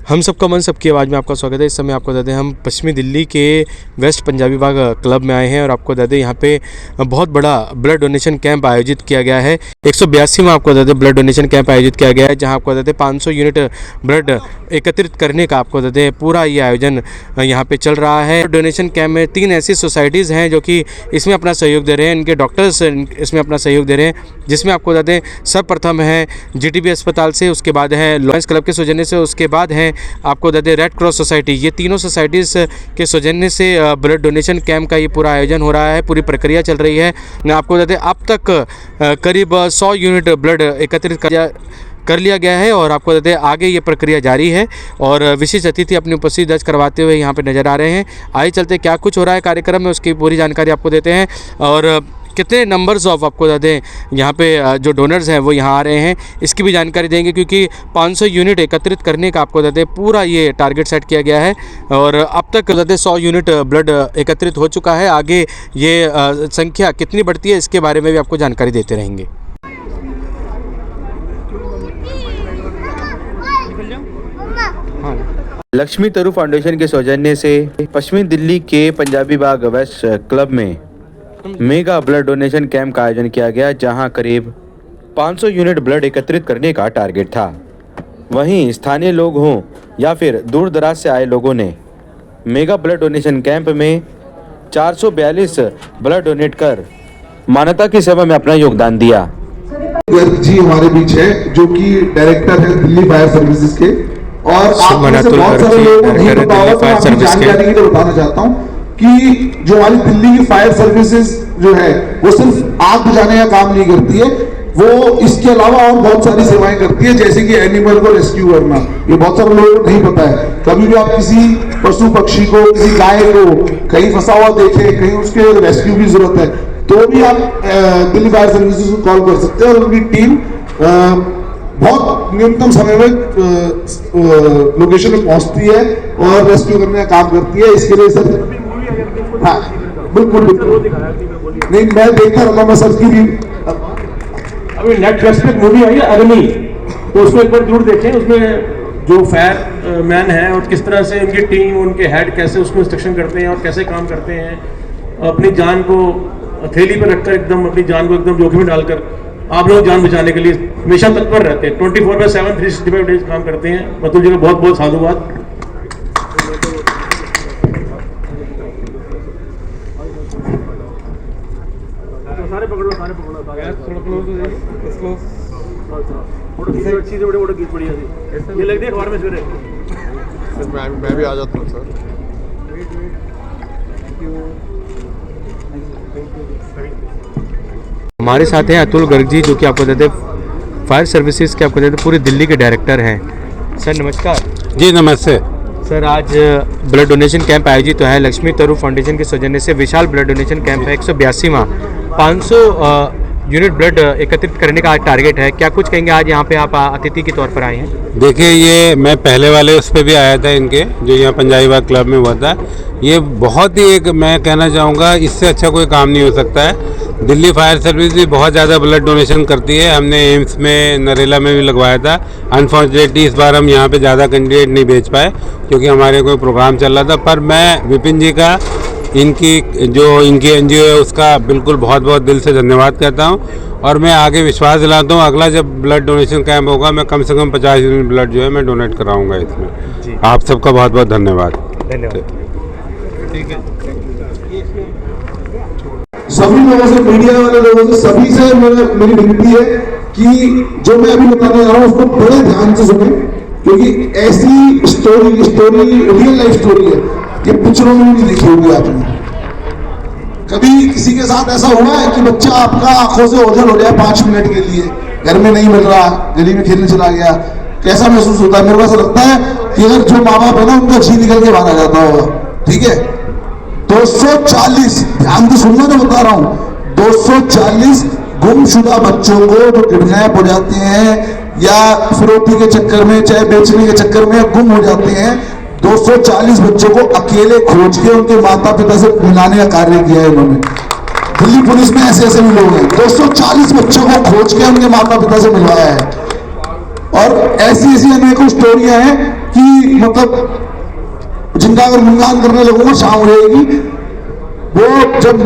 हम सबका मन सबकी आवाज़ में आपका स्वागत है। इस समय आपको बता दें हम पश्चिमी दिल्ली के वेस्ट पंजाबी बाग क्लब में आए हैं और आपको बता दें यहाँ पे बहुत बड़ा ब्लड डोनेशन कैंप आयोजित किया गया है। 182वां आपको बता दें ब्लड डोनेशन कैंप आयोजित किया गया है, जहाँ आपको बता दें 500 यूनिट ब्लड एकत्रित करने का आपको बता दें पूरा ये आयोजन यहाँ पे चल रहा है। डोनेशन कैंप में 3 ऐसी सोसाइटीज़ हैं जो कि इसमें अपना सहयोग दे रहे हैं, इनके डॉक्टर्स इसमें अपना सहयोग दे रहे हैं, जिसमें आपको बता दें सर्वप्रथम है GTB अस्पताल से, उसके बाद है लॉयंस क्लब के सौजन्य से, उसके बाद है आपको बता दें रेड क्रॉस सोसाइटी। ये तीनों सोसाइटीज़ के सौजन्य से ब्लड डोनेशन कैंप का ये पूरा आयोजन हो रहा है, पूरी प्रक्रिया चल रही है। आपको बता दें अब तक करीब 100 यूनिट ब्लड एकत्रित कर लिया गया है और आपको बता दें आगे ये प्रक्रिया जारी है और विशेष अतिथि अपनी उपस्थिति दर्ज करवाते हुए यहाँ पे नज़र आ रहे हैं। आइए चलते क्या कुछ हो रहा है कार्यक्रम में, उसकी पूरी जानकारी आपको देते हैं और कितने नंबर्स ऑफ आपको बता दें यहाँ पे जो डोनर्स हैं वो यहाँ आ रहे हैं, इसकी भी जानकारी देंगे, क्योंकि 500 यूनिट एकत्रित करने का आपको बता दें पूरा ये टारगेट सेट किया गया है और अब तक बता दें 100 यूनिट ब्लड एकत्रित हो चुका है। आगे ये संख्या कितनी बढ़ती है इसके बारे में भी आपको जानकारी देते रहेंगे। लक्ष्मी तरु फाउंडेशन के सौजन्य से पश्चिमी दिल्ली के पंजाबी बाग वेस्ट क्लब में मेगा ब्लड डोनेशन कैंप का आयोजन किया गया, जहां करीब 500 यूनिट ब्लड एकत्रित करने का टारगेट था। वहीं स्थानीय लोग हों या फिर दूर दराज से आए लोगों ने मेगा ब्लड डोनेशन कैंप में 442 ब्लड डोनेट कर मानवता की सेवा में अपना योगदान दिया। गर्ग जी हमारे बीच है, जो कि डायरेक्टर है दिल्ली फायर सर्विसेज के, और आप में से बहुत सारे लोगों को नहीं पता होगा, तो आपकी जानकारी के लिए बताना चाहता हूँ कि जो हमारी दिल्ली की फायर सर्विसेज जो है वो सिर्फ आग बुझाने का काम नहीं करती है, वो इसके अलावा और बहुत सारी सेवाएं करती है, जैसे कि एनिमल को रेस्क्यू करना। ये बहुत सारे लोगों को नहीं पता है। कभी भी आप किसी पशु पक्षी को, किसी गाय को कहीं फंसा हुआ देखें, कहीं उसके रेस्क्यू की जरूरत है, तो भी आप दिल्ली फायर सर्विसेज को कॉल कर सकते हैं और उनकी टीम बहुत न्यूनतम समय में लोकेशन पे पहुंचती है और रेस्क्यू करने का काम करती है। इसके लिए सर हाँ बिल्कुल नहीं, मैं देखता रहता हूँ, मैं सर की भी अभी नेटफ्लिक्स पे मूवी आई है अग्नि, तो उसको एक बार जरूर देखें। उसमें जो फायर मैन है और किस तरह से उनकी टीम, उनके हेड कैसे उसको इंस्ट्रक्शन करते हैं और कैसे काम करते हैं, अपनी जान को हथेली पर रखकर एकदम अपनी जान को एकदम जोखिम में डालकर आप लोग जान बचाने के लिए हमेशा तत्पर रहते हैं। 24/7 365 डेज काम करते हैं। बतुल जी का बहुत बहुत साधुवाद। सारे पकड़ो इसको अच्छी से बड़े गीत बढ़िया थी, ये लग रही अखबार में सवेरे। मैं भी आ जाता हूँ सर। हमारे साथ हैं अतुल गर्ग जी, जो कि आपको बता दें फायर सर्विसेज के आपको बता दें पूरी दिल्ली के डायरेक्टर हैं। सर नमस्कार। जी नमस्ते सर, आज ब्लड डोनेशन कैंप आयोजित है लक्ष्मी तरु फाउंडेशन के सौजन्य से। विशाल ब्लड डोनेशन कैंप है, 182वां, 500 यूनिट ब्लड एकत्रित करने का टारगेट है। क्या कुछ कहेंगे, आज यहाँ पे आप अतिथि के तौर पर आए हैं? देखिए, ये मैं पहले वाले उस पर भी आया था इनके, जो यहाँ पंजाबी बाग क्लब में हुआ था। ये बहुत ही एक, मैं कहना चाहूँगा, इससे अच्छा कोई काम नहीं हो सकता है। दिल्ली फायर सर्विस भी बहुत ज़्यादा ब्लड डोनेशन करती है। हमने एम्स में, नरेला में भी लगवाया था। अनफॉर्चुनेटली इस बार हम यहाँ पे ज़्यादा कैंडिडेट नहीं भेज पाए क्योंकि हमारे कोई प्रोग्राम चल रहा था। पर मैं विपिन जी का, इनकी NGO है उसका बिल्कुल बहुत बहुत दिल से धन्यवाद कहता हूँ और मैं आगे विश्वास दिलाता हूँ अगला जब ब्लड डोनेशन कैंप होगा मैं कम से कम 50 यूनिट ब्लड जो है मैं डोनेट कराऊंगा इसमें। आप सबका बहुत बहुत धन्यवाद। ठीक है। सभी लोगों से, मीडिया वाले लोगों से, सभी से मेरी विनती है कि जो मैं अभी बताने जा रहा हूँ उसको बड़े ध्यान से सुने, क्योंकि ऐसी स्टोरी रियल लाइफ स्टोरी है, ये पिक्चरों में भी देखी होगी आपने। कभी किसी के साथ ऐसा हुआ है कि बच्चा आपका आंखों से ओझल हो जाए 5 मिनट के लिए, घर में नहीं मिल रहा, गली में खेलने चला गया, कैसा महसूस होता है? मेरे को ऐसा लगता है कि अगर जो माँ बाप है ना, उनका जी निकल के बाहर आ जाता होगा। ठीक है, 240, ध्यान से सुनना जो बता रहा हूँ, 240 गुमशुदा बच्चों को जो किडनैप हो जाते हैं या फिरौती के चक्कर में, चाहे बेचने के चक्कर में गुम हो जाते हैं, 240 बच्चों को अकेले खोज के उनके माता पिता से मिलाने का कार्य किया है इन्होंने। दिल्ली पुलिस में ऐसे ऐसे भी लोग हैं, 240 बच्चों को खोज के उनके माता पिता से मिलवाया है। और ऐसी ऐसी अनेकों स्टोरियां हैं कि मतलब जिनका अगर गुणगान करने लगूंगा शाम हो जाएगी। वो जब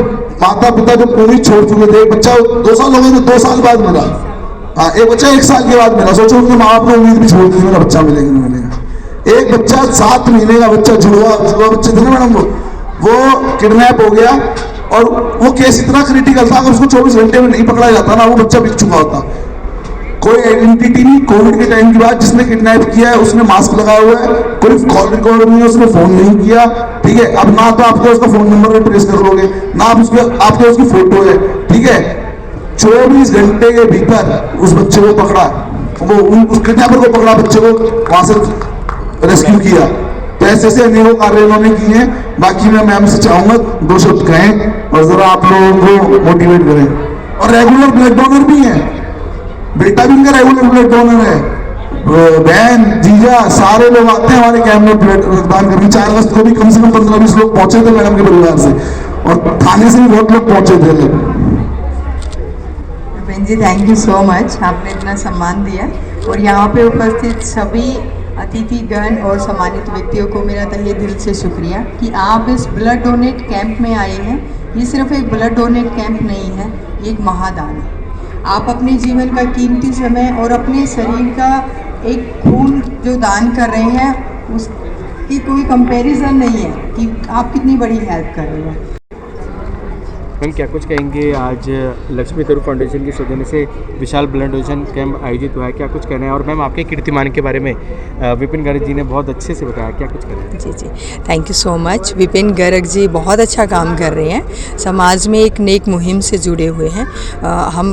माता पिता जब उम्मीद छोड़ चुके थे, बच्चा 2 साल हो गए तो 2 साल बाद मिला। हाँ, एक बच्चा 1 साल के बाद मिला। सोचो उनके माँ बाप ने उम्मीद भी छोड़ दी मेरा बच्चा मिलेगा नहीं मिलेगा। एक बच्चा 7 महीने का बच्चा जुड़वा बच्चे थे ना मैडम, वो किडनैप हो गया और वो केस इतना क्रिटिकल था, अगर उसको 24 घंटे में नहीं पकड़ा जाता ना, वो बच्चा बिक चुका होता। कोई आइडेंटिटी नहीं, कोविड के टाइम की बात, जिसने किडनैप किया है उसने मास्क लगाया हुआ है, कोई कॉल रिकॉर्ड नहीं है, उसने फोन नहीं किया, ठीक है। अब ना तो आपको उसका फोन नंबर ट्रेस कर लोगे, ना आप आपके उसकी फोटो है, ठीक है। 24 घंटे के भीतर उस बच्चे को पकड़ा, वो उस किडनैपर को पकड़ा, बच्चे को वहां से रेस्क्यू किया। तो ऐसे अनेकों कार्य इन्होंने किए हैं। बाकी मैं मैम से चाहूंगा 2 शब्द कहें और जरा आप लोगों को मोटिवेट करें। और रेगुलर ब्लड डोनर भी हैं, बेटा भी इनका रेगुलर ब्लड डोनर है, बहन जीजा सारे लोग आते हैं हमारे कैंप में ब्लड रक्तदान करने। 4 अगस्त को भी कम से कम 15-20 लोग पहुंचे थे मैडम के परिवार से, और थाने से भी बहुत लोग पहुंचे थे। विपिन जी, थैंक यू सो मच, आपने इतना सम्मान दिया। और यहाँ पे उपस्थित सभी अतिथिगण और सम्मानित व्यक्तियों को मेरा तहे दिल से शुक्रिया कि आप इस ब्लड डोनेट कैंप में आए हैं। ये सिर्फ एक ब्लड डोनेट कैंप नहीं है, ये एक महादान है। आप अपने जीवन का कीमती समय और अपने शरीर का एक खून जो दान कर रहे हैं, उसकी कोई कंपैरिजन नहीं है कि आप कितनी बड़ी हेल्प कर रहे हैं। मैम क्या कुछ कहेंगे, आज लक्ष्मी तरू फाउंडेशन के सौजन्य से विशाल ब्लड डोनेशन कैंप आयोजित हुआ है, क्या कुछ कहना है? और मैम आपके कीर्तिमान के बारे में विपिन गर्ग जी ने बहुत अच्छे से बताया, क्या कुछ कहना है? जी जी, thank you so much. Vipin Garg ji बहुत अच्छा काम कर रहे हैं, समाज में एक नेक मुहिम से जुड़े हुए हैं।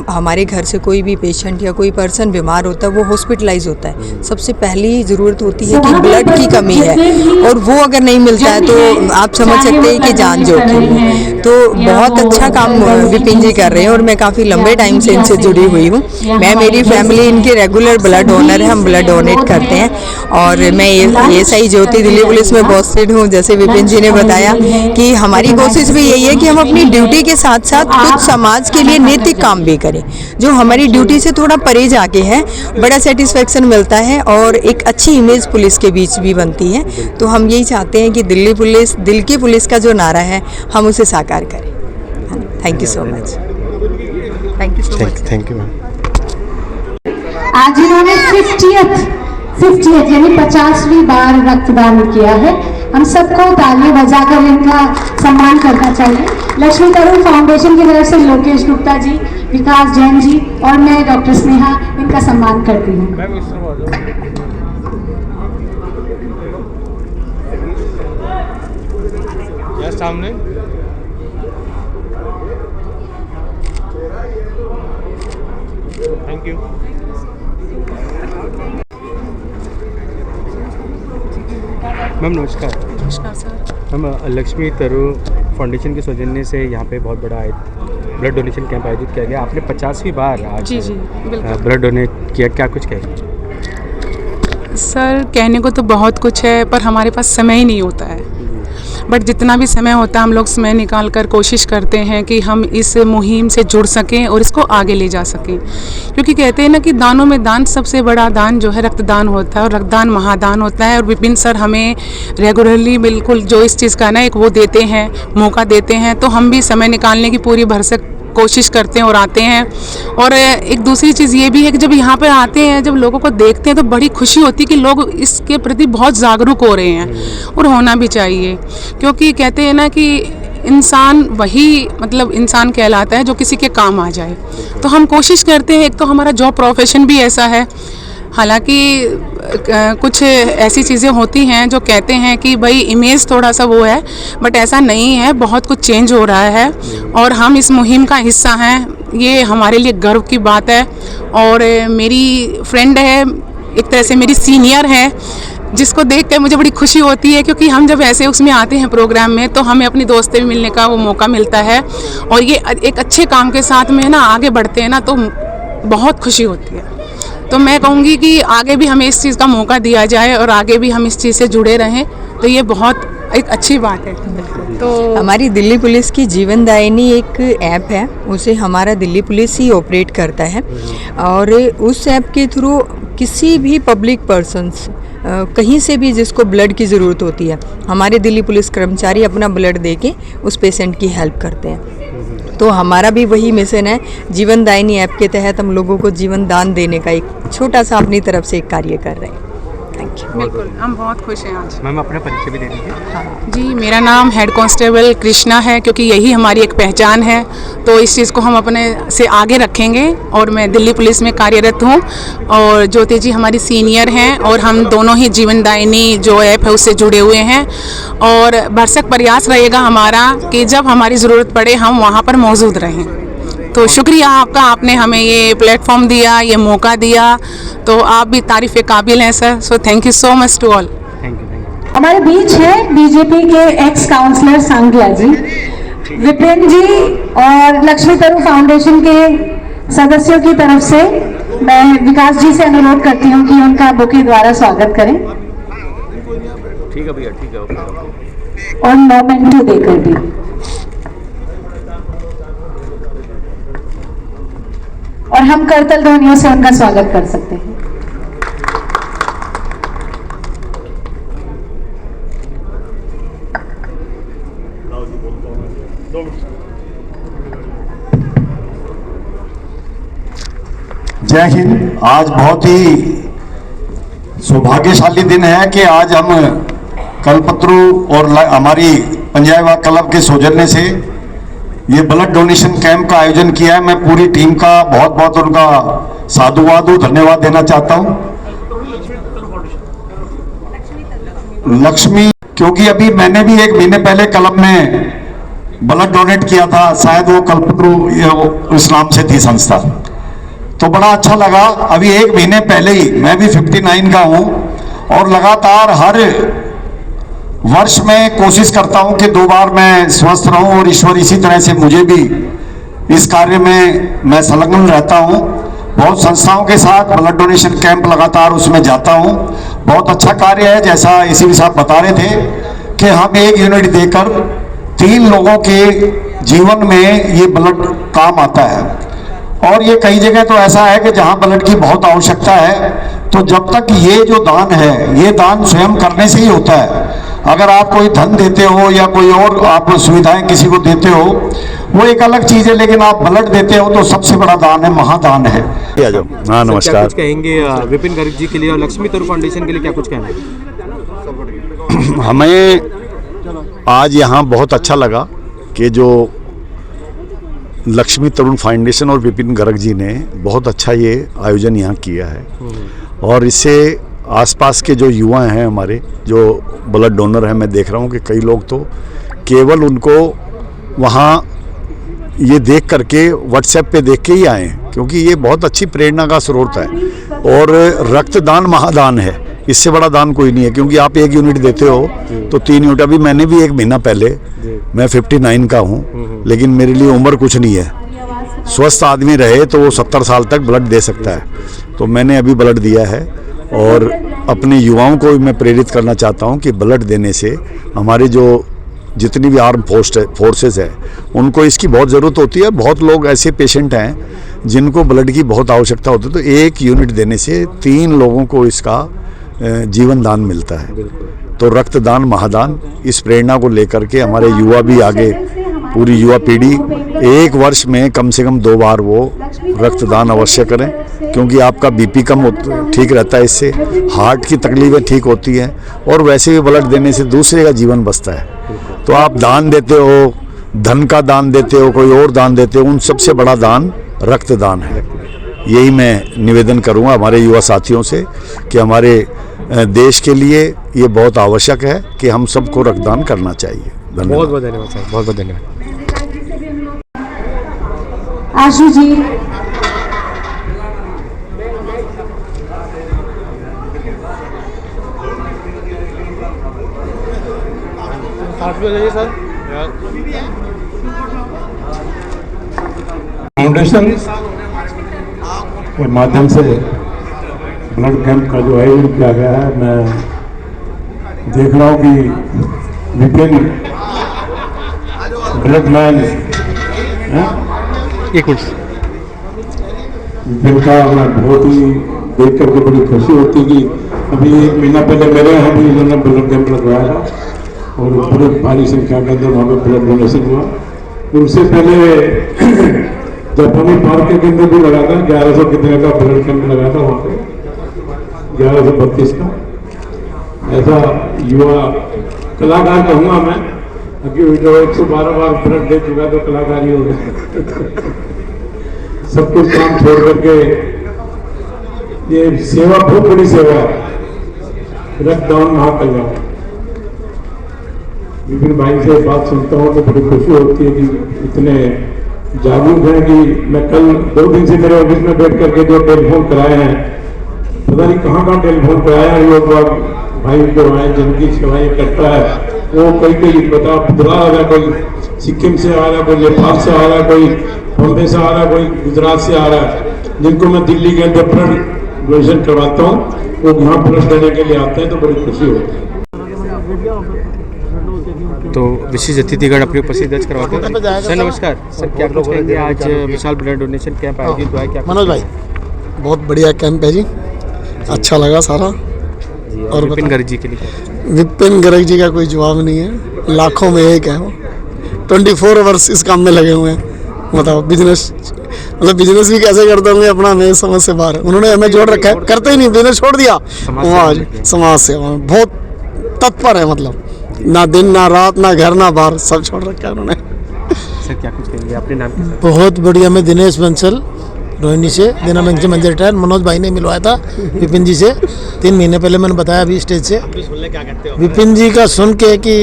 हमारे घर से कोई भी पेशेंट या कोई पर्सन बीमार होता है, वो हॉस्पिटलाइज होता है, सबसे पहली ज़रूरत होती है कि ब्लड की कमी है, और वो अगर नहीं मिलता है तो आप समझ सकते हैं कि जान जोखिम है। तो बहुत अच्छा काम विपिन जी कर रहे हैं और मैं काफ़ी लंबे टाइम से इनसे जुड़ी हुई हूँ। मैं, मेरी फैमिली इनके रेगुलर ब्लड डोनर है, हम ब्लड डोनेट करते हैं। और मैं एएसआई ज्योति दिल्ली पुलिस में पोस्टेड हूँ। जैसे विपिन जी ने बताया कि हमारी कोशिश भी यही है कि हम अपनी ड्यूटी के साथ साथ कुछ समाज के लिए नैतिक काम भी करें, जो हमारी ड्यूटी से थोड़ा परे जाके है। बड़ा सेटिस्फेक्शन मिलता है और एक अच्छी इमेज पुलिस के बीच भी बनती है। तो हम यही चाहते हैं कि दिल्ली पुलिस, दिल की पुलिस का जो नारा है, हम उसे साकार करें। Thank you so much. Thank you so much. Thank you ma'am. आज इन्होंने 50th यानी 50वीं बार रक्तदान किया है। हम सबको तालियां बजाकर इनका सम्मान करना चाहिए। लक्ष्मी तरू फाउंडेशन की तरफ से लोकेश गुप्ता जी, विकास जैन जी और मैं डॉक्टर स्नेहा इनका सम्मान करती हूँ। सामने थैंक यू मैम। नमस्कार। नमस्कार सर। मैम लक्ष्मी तरू फाउंडेशन के सौजन्य से यहाँ पे बहुत बड़ा ब्लड डोनेशन कैंप आयोजित किया गया। आपने 50वीं बार आज जी बिल्कुल ब्लड डोनेट किया, क्या कुछ कहेंगे? सर, कहने को तो बहुत कुछ है पर हमारे पास समय ही नहीं होता है। बट जितना भी समय होता है हम लोग समय निकाल कर कोशिश करते हैं कि हम इस मुहिम से जुड़ सकें और इसको आगे ले जा सकें। क्योंकि कहते हैं ना कि दानों में दान सबसे बड़ा दान जो है रक्तदान होता है, और रक्तदान महादान होता है। और विपिन सर हमें रेगुलरली बिल्कुल जो इस चीज़ का ना एक वो देते हैं, मौका देते हैं, तो हम भी समय निकालने की पूरी भरसक कोशिश करते हैं और आते हैं। और एक दूसरी चीज़ ये भी है कि जब यहाँ पे आते हैं, जब लोगों को देखते हैं तो बड़ी खुशी होती है कि लोग इसके प्रति बहुत जागरूक हो रहे हैं, और होना भी चाहिए। क्योंकि कहते हैं ना कि इंसान वही मतलब इंसान कहलाता है जो किसी के काम आ जाए। तो हम कोशिश करते हैं, एक तो हमारा जॉब प्रोफेशन भी ऐसा है। हालांकि कुछ ऐसी चीज़ें होती हैं जो कहते हैं कि भाई इमेज थोड़ा सा वो है, बट ऐसा नहीं है, बहुत कुछ चेंज हो रहा है और हम इस मुहिम का हिस्सा हैं। ये हमारे लिए गर्व की बात है। और मेरी फ्रेंड है, एक तरह से मेरी सीनियर है, जिसको देख कर मुझे बड़ी खुशी होती है। क्योंकि हम जब ऐसे उसमें आते हैं प्रोग्राम में, तो हमें अपनी दोस्त से मिलने का वो मौका मिलता है, और ये एक अच्छे काम के साथ में ना आगे बढ़ते हैं ना, तो बहुत खुशी होती है। तो मैं कहूँगी कि आगे भी हमें इस चीज़ का मौका दिया जाए और आगे भी हम इस चीज़ से जुड़े रहें, तो ये बहुत एक अच्छी बात है। तो हमारी दिल्ली पुलिस की जीवनदायिनी एक ऐप है, उसे हमारा दिल्ली पुलिस ही ऑपरेट करता है। और उस ऐप के थ्रू किसी भी पब्लिक पर्सन्स कहीं से भी जिसको ब्लड की ज़रूरत होती है, हमारे दिल्ली पुलिस कर्मचारी अपना ब्लड दे के उस पेशेंट की हेल्प करते हैं। तो हमारा भी वही मिशन है, जीवन दायिनी ऐप के तहत हम लोगों को जीवन दान देने का एक छोटा सा अपनी तरफ से एक कार्य कर रहे हैं। Thank you. बिल्कुल, हम बहुत खुश हैं आज। मैम अपना परिचय भी दे दीजिए। जी, मेरा नाम हेड कांस्टेबल कृष्णा है, क्योंकि यही हमारी एक पहचान है, तो इस चीज़ को हम अपने से आगे रखेंगे। और मैं दिल्ली पुलिस में कार्यरत हूँ और ज्योति जी हमारी सीनियर हैं और हम दोनों ही जीवन दायिनी जो ऐप है उससे जुड़े हुए हैं। और भरसक प्रयास रहेगा हमारा कि जब हमारी ज़रूरत पड़े हम वहाँ पर मौजूद रहें। तो शुक्रिया आपका, आपने हमें ये प्लेटफॉर्म दिया, ये मौका दिया, तो आप भी तारीफ़ के काबिल हैं sir. So thank you so much to all. हमारे बीच है बीजेपी के एक्स काउंसलर सांगला जी, विपिन जी और लक्ष्मी तरू फाउंडेशन के सदस्यों की तरफ से मैं विकास जी से अनुरोध करती हूँ कि उनका बुके द्वारा स्वागत करें। ठीक है भैया, ठीक है। और मोमेंटो देकर भी। और हम करतल ध्वनियों से उनका स्वागत कर सकते हैं। जय हिंद। आज बहुत ही सौभाग्यशाली दिन है कि आज हम कल्पतरू और हमारी पंजाबी बाग क्लब के सौजन्य से ये ब्लड डोनेशन कैंप का आयोजन किया है। मैं पूरी टीम का बहुत बहुत उनका साधुवाद धन्यवाद देना चाहता हूं। लक्ष्मी, क्योंकि अभी मैंने भी 1 महीने पहले क्लब में ब्लड डोनेट किया था, शायद वो कल्पतरू इस नाम से थी संस्था, तो बड़ा अच्छा लगा। अभी 1 महीने पहले ही, मैं भी 59 का हूं और लगातार हर वर्ष में कोशिश करता हूं कि 2 बार मैं स्वस्थ रहूं और ईश्वर इसी तरह से मुझे भी इस कार्य में मैं संलग्न रहता हूं। बहुत संस्थाओं के साथ ब्लड डोनेशन कैंप लगातार उसमें जाता हूं। बहुत अच्छा कार्य है, जैसा एसीपी साहब बता रहे थे कि हम 1 यूनिट देकर 3 लोगों के जीवन में ये ब्लड काम आता है। और ये कई जगह तो ऐसा है कि जहां ब्लड की बहुत आवश्यकता है, तो जब तक ये जो दान है, ये दान स्वयं करने से ही होता है। अगर आप कोई धन देते हो या कोई और आप सुविधाएं किसी को देते हो, वो एक अलग चीज है, लेकिन आप ब्लड देते हो तो सबसे बड़ा दान है, महादान है। हाँ, नमस्कार। क्या कुछ कहेंगे विपिन गर्ग जी के लिए और लक्ष्मी तरू फाउंडेशन के लिए, क्या कुछ कहना है? हमें आज यहाँ बहुत अच्छा लगा कि जो लक्ष्मी तरुण फाउंडेशन और विपिन गर्ग जी ने बहुत अच्छा ये आयोजन यहाँ किया है। और इससे आसपास के जो युवा हैं हमारे, जो ब्लड डोनर हैं, मैं देख रहा हूँ कि कई लोग तो केवल उनको वहाँ ये देख करके व्हाट्सएप पे देख के ही आए हैं, क्योंकि ये बहुत अच्छी प्रेरणा का स्रोत है। और रक्तदान महादान है, इससे बड़ा दान कोई नहीं है, क्योंकि आप 1 यूनिट देते हो तो 3 यूनिट। अभी मैंने भी 1 महीना पहले, मैं 59 का हूँ, लेकिन मेरे लिए उम्र कुछ नहीं है। स्वस्थ आदमी रहे तो वो 70 साल तक ब्लड दे सकता है, तो मैंने अभी ब्लड दिया है। और अपने युवाओं को भी मैं प्रेरित करना चाहता हूँ कि ब्लड देने से हमारे जो जितनी भी आर्म फोर्सेस है उनको इसकी बहुत ज़रूरत होती है। बहुत लोग ऐसे पेशेंट हैं जिनको ब्लड की बहुत आवश्यकता होती है, तो 1 यूनिट देने से 3 लोगों को इसका जीवन दान मिलता है। तो रक्तदान महादान, इस प्रेरणा को लेकर के हमारे युवा भी आगे, पूरी युवा पीढ़ी 1 वर्ष में कम से कम 2 बार वो रक्तदान अवश्य करें, क्योंकि आपका बीपी कम ठीक रहता है, इससे हार्ट की तकलीफें ठीक होती हैं, और वैसे भी ब्लड देने से दूसरे का जीवन बचता है। तो आप दान देते हो, धन का दान देते हो, कोई और दान देते हो, उन सबसे बड़ा दान रक्तदान है। यही मैं निवेदन करूंगा हमारे युवा साथियों से कि हमारे देश के लिए ये बहुत आवश्यक है कि हम सबको रक्तदान करना चाहिए। धन्यवाद। बहुत बहुत धन्यवाद सर, बहुत बहुत धन्यवाद। आशु जी, फाउंडेशन के माध्यम से ब्लड कैंप का जो आयोजन किया गया है, मैं देख रहा हूँ कि विपिन ब्लड मैन विपिन का मैं बहुत ही देख करके बड़ी खुशी होती कि अभी 1 महीना पहले मेरे यहाँ भी इन्होंने ब्लड कैंप लगवाया था और बड़ी भारी संख्या के अंदर वहाँ पे ब्लड डोनेशन हुआ। उनसे पहले जापानी पार्क के अंदर भी लगा था, 1100 कितने का ब्लड कैंप लगा था वहाँ पे, 1132 का। ऐसा युवा कलाकार कहूँगा मैं, क्योंकि जो 112 बार ब्लड दे चुका तो कलाकार ही हो गया। सब कुछ काम छोड़ करके ये सेवा बहुत बड़ी सेवा है, रक्तदान महाकल्याण। विपिन भाई से बात सुनता हूँ तो बड़ी खुशी होती है कि इतने जागरूक हैं कि मैं कल 2 दिन से मेरे ऑफिस में बैठ करके जो टेलीफोन कराए हैं, पता नहीं कहाँ टेलीफोन कराया है लोग भाई जो आए जिनकी सेवाएं करता है वो कई बता बुधरा आ रहा है, कोई सिक्किम से आ रहा है, कोई नेपाल से आ रहा है, कोई बॉम्बे से आ रहा है, कोई गुजरात से आ रहा है, जिनको मैं दिल्ली के अंदर ब्लड डोनेशन करवाता हूँ वो यहाँ ब्लड देने के लिए आते हैं तो बड़ी खुशी होती है। तो विशेष अतिथिगण अपनी उपस्थिति दर्ज करवाते हैं। सर नमस्कार। सर क्या कुछ कहेंगे, आज विशाल ब्लड डोनेशन कैंप आयोजित हुआ है, क्या मनोज भाई बहुत बढ़िया कैंप है जी, अच्छा लगा सारा। और विपिन गर्ग जी के लिए, विपिन गर्ग जी का कोई जवाब नहीं है, लाखों में एक है वो, 24 आवर्स इस काम में लगे हुए हैं। बताओ बिजनेस मतलब बिजनेस भी कैसे करते होंगे अपना, मेरे समझ से बाहर है। उन्होंने हमें जोड़ रखा है, करते ही नहीं, बिजनेस छोड़ दिया, आज समाज सेवा में बहुत तत्पर है, मतलब ना दिन ना रात ना घर ना बाहर सब छोड़ रखा है उन्होंने। सर क्या कुछ कहेंगे, अपने नाम के साथ? बहुत बढ़िया। मैं दिनेश बंसल रोहिणी से, देना बैंक से मंजर रिटायर, मनोज भाई ने मिलवाया था विपिन जी से 3 महीने पहले, मैंने बताया अभी स्टेज से। विपिन जी का सुन के कि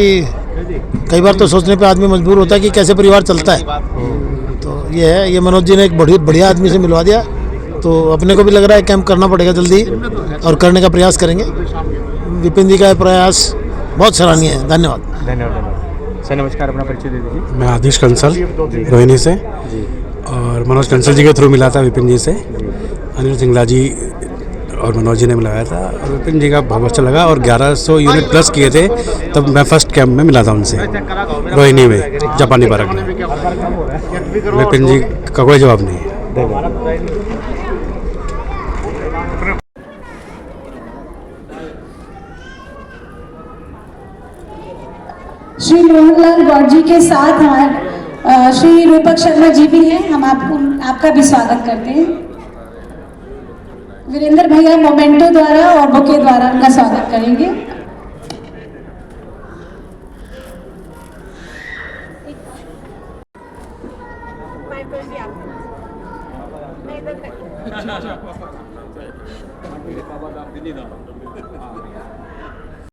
कई बार तो सोचने पे आदमी मजबूर होता है कि कैसे परिवार चलता है, तो ये है, ये मनोज जी ने एक बढ़िया आदमी से मिलवा दिया, तो अपने को भी लग रहा है कैंप करना पड़ेगा जल्दी और करने का प्रयास करेंगे। विपिन जी का प्रयास बहुत सराहनीय है। धन्यवाद। धन्यवाद। सर नमस्कार, अपना परिचय दे दीजिए। मैं आदिश कंसल रोहिणी से, और मनोज कंसल जी के थ्रू मिला था विपिन जी से, अनिल सिंगला जी और मनोज जी ने मिलाया था, और विपिन जी का बहुत अच्छा लगा, और 1100 यूनिट प्लस किए थे तब मैं फर्स्ट कैंप में मिला था उनसे रोहिणी में, जापानी पार्क में। विपिन जी का कोई जवाब नहीं है। श्री मोहनलाल गौड़ जी के साथ हमारे श्री रूपक शर्मा जी भी हैं, हम आपका भी स्वागत करते हैं। वीरेंद्र भैया मोमेंटो द्वारा और बुके द्वारा उनका स्वागत करेंगे।